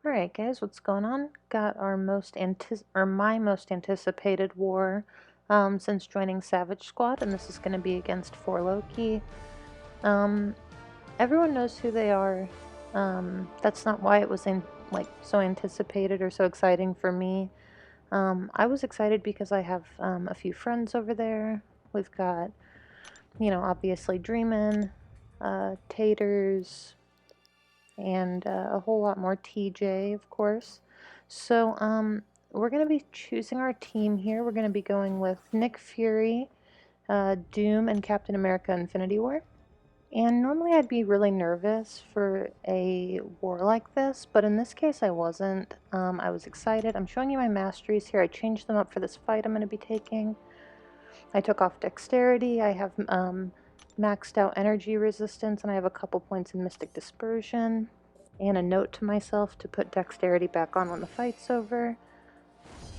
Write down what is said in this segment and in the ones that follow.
Alright guys, what's going on? Got our my most anticipated war since joining Savage Squad, and this is going to be against v4l0ki. Everyone knows who they are. That's not why it was so anticipated or so exciting for me. I was excited because I have a few friends over there. We've got, obviously Dreamin', Taters, and a whole lot more TJ, of course. So, we're going to be choosing our team here. We're going to be going with Nick Fury, Doom, and Captain America Infinity War. And normally I'd be really nervous for a war like this, but in this case I wasn't. I was excited. I'm showing you my masteries here. I changed them up for this fight I'm going to be taking. I took off dexterity. I have maxed out energy resistance, and I have a couple points in mystic dispersion. And a note to myself to put dexterity back on when the fight's over.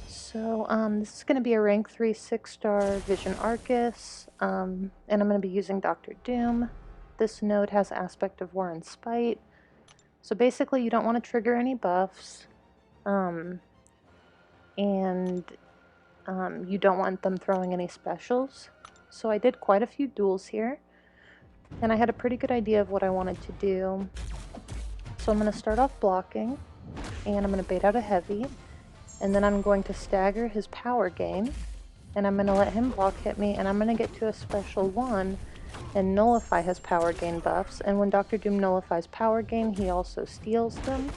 So this is going to be a rank 3 6-star Vision Aarkus, and I'm going to be using Dr. Doom. This node has aspect of War and Spite. So basically you don't want to trigger any buffs, and you don't want them throwing any specials. So I did quite a few duels here, and I had a pretty good idea of what I wanted to do. So I'm going to start off blocking, and I'm going to bait out a heavy, and then I'm going to stagger his power gain, and I'm going to let him block hit me, and I'm going to get to a special 1 and nullify his power gain buffs. And when Dr. Doom nullifies power gain, he also steals them.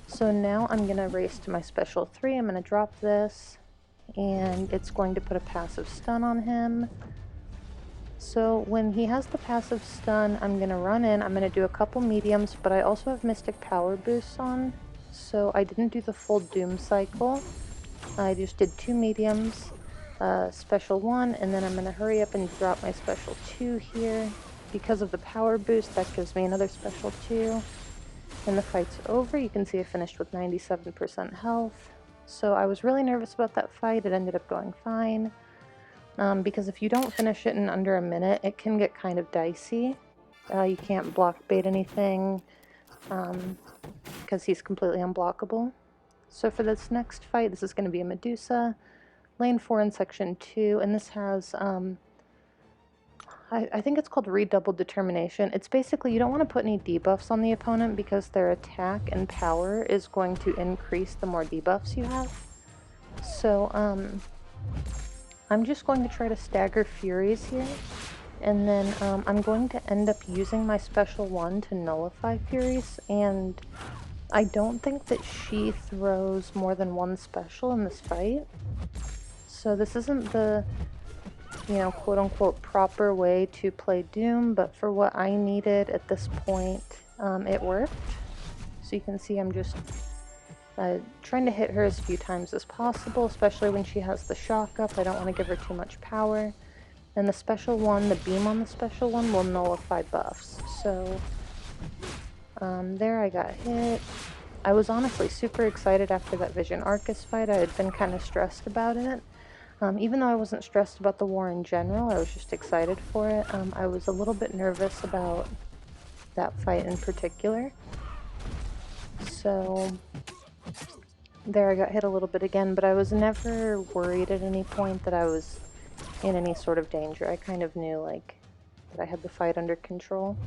So now I'm going to race to my special 3. I'm going to drop this, and it's going to put a passive stun on him. So when he has the passive stun, I'm going to run in. I'm going to do a couple mediums, but I also have Mystic Power boosts on, so I didn't do the full Doom cycle. I just did 2 mediums, special 1, and then I'm going to hurry up and drop my special 2 here. Because of the power boost, that gives me another special 2. And the fight's over. You can see I finished with 97% health. So I was really nervous about that fight. It ended up going fine. Because if you don't finish it in under a minute, it can get kind of dicey. You can't block bait anything, because he's completely unblockable. So for this next fight, this is going to be a Medusa, lane 4 in section 2, and this has, I think it's called Redoubled Determination. It's basically, you don't want to put any debuffs on the opponent because their attack and power is going to increase the more debuffs you have. So, I'm just going to try to stagger Furies here, and then I'm going to end up using my special 1 to nullify Furies, and I don't think that she throws more than 1 special in this fight. So this isn't the, quote-unquote proper way to play Doom, but for what I needed at this point, it worked. So you can see I'm just trying to hit her as few times as possible, especially when she has the shock up. I don't want to give her too much power. And the special 1, the beam on the special 1, will nullify buffs. So there I got hit. I was honestly super excited after that Vision Aarkus fight. I had been kind of stressed about it. Even though I wasn't stressed about the war in general, I was just excited for it. I was a little bit nervous about that fight in particular. So there I got hit a little bit again, but I was never worried at any point that I was in any sort of danger. I kind of knew, that I had the fight under control.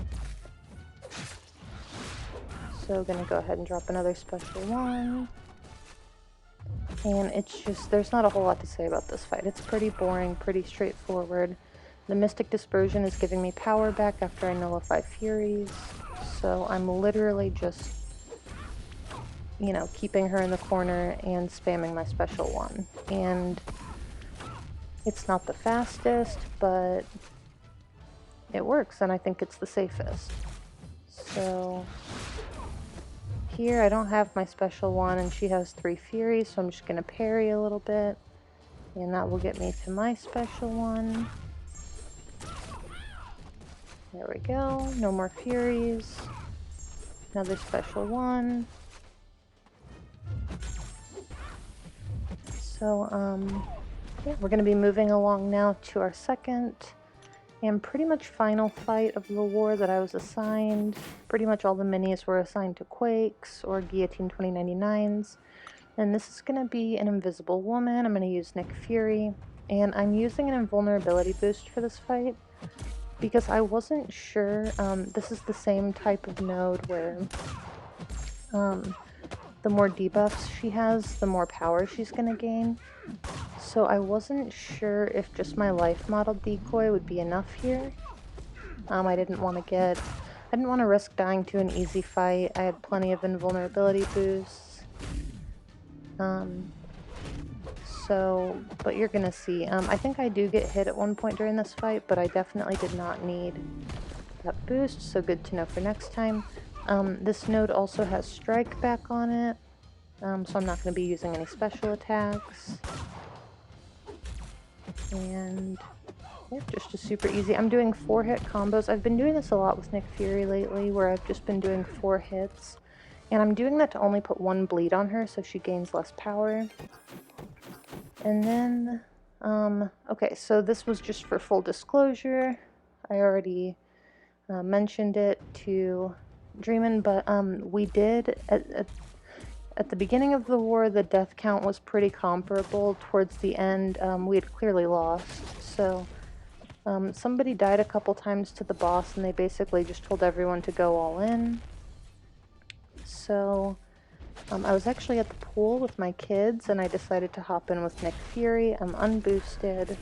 So gonna go ahead and drop another special 1. And it's just, there's not a whole lot to say about this fight. It's pretty boring, pretty straightforward. The Mystic Dispersion is giving me power back after I nullify Furies. So I'm literally just, keeping her in the corner and spamming my special 1. And it's not the fastest, but it works, and I think it's the safest. So here I don't have my special 1, and she has 3 Furies, so I'm just going to parry a little bit, and that will get me to my special 1. There we go, no more Furies. Another special 1. So, yeah, we're going to be moving along now to our second And pretty much final fight of the war that I was assigned, pretty much all the minis were assigned to Quakes or Guillotine 2099s. And this is going to be an invisible woman. I'm going to use Nick Fury. And I'm using an invulnerability boost for this fight because I wasn't sure. This is the same type of node where the more debuffs she has, the more power she's going to gain. So I wasn't sure if just my life model decoy would be enough here. I didn't want to risk dying to an easy fight. I had plenty of invulnerability boosts. But you're gonna see. I think I do get hit at one point during this fight, but I definitely did not need that boost, so good to know for next time. This node also has strike back on it, so I'm not going to be using any special attacks. And yeah, just a super easy. I'm doing 4-hit combos. I've been doing this a lot with Nick Fury lately, where I've just been doing 4 hits. And I'm doing that to only put 1 bleed on her, so she gains less power. And then, okay, so this was just for full disclosure. I already mentioned it to Dreamin', but we did, at the beginning of the war, the death count was pretty comparable. Towards the end, we had clearly lost, so somebody died a couple times to the boss, and they basically just told everyone to go all in. So I was actually at the pool with my kids, and I decided to hop in with Nick Fury. I'm unboosted.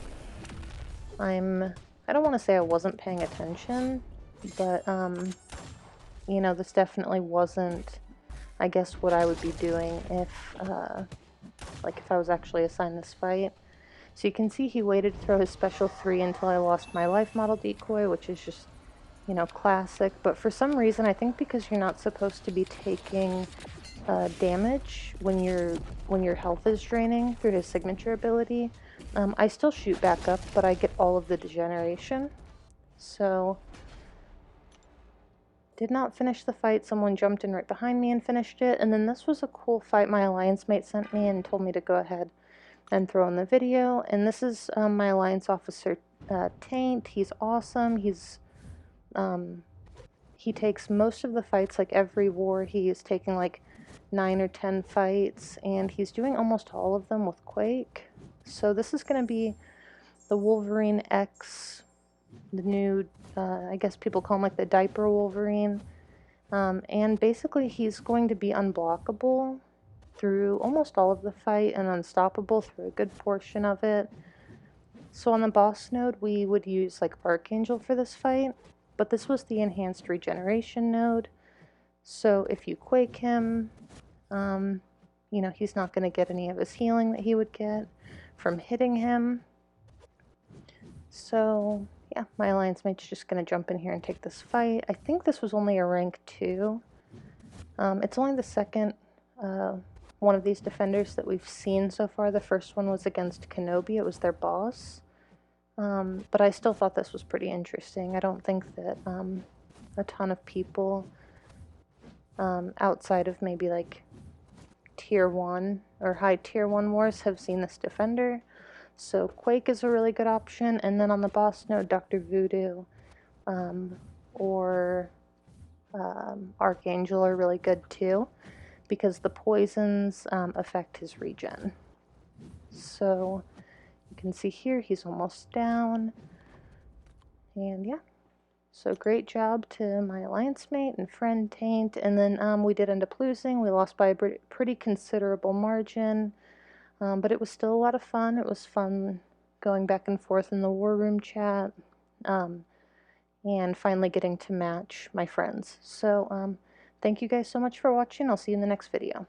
I don't want to say I wasn't paying attention, but you know, this definitely wasn't, I guess, what I would be doing if I was actually assigned this fight. So you can see he waited to throw his special 3 until I lost my life model decoy, which is just, you know, classic. But for some reason, I think because you're not supposed to be taking damage when your health is draining through his signature ability, I still shoot back up, but I get all of the degeneration. So did not finish the fight. Someone jumped in right behind me and finished it. And then this was a cool fight my alliance mate sent me and told me to go ahead and throw in the video. And this is my alliance officer, Taint. He's awesome. He takes most of the fights. Like every war, he is taking like 9 or 10 fights, and he's doing almost all of them with Quake. So this is going to be the Wolverine X, the new, I guess people call him like the diaper Wolverine. And basically he's going to be unblockable through almost all of the fight and unstoppable through a good portion of it. So on the boss node, we would use like Archangel for this fight, but this was the enhanced regeneration node. So if you Quake him, you know, he's not going to get any of his healing that he would get from hitting him. So yeah, my alliance mate's just going to jump in here and take this fight. I think this was only a rank 2. It's only the second one of these defenders that we've seen so far. The first one was against Kenobi. It was their boss. But I still thought this was pretty interesting. I don't think that a ton of people outside of maybe like tier 1 or high tier 1 wars have seen this defender. So Quake is a really good option, and then on the boss node, Dr. Voodoo or Archangel are really good too, because the poisons affect his regen. So you can see here he's almost down, and yeah. So great job to my alliance mate and friend Taint, and then we did end up losing. We lost by a pretty considerable margin. But it was still a lot of fun. It was fun going back and forth in the war room chat, and finally getting to match my friends. So thank you guys so much for watching. I'll see you in the next video.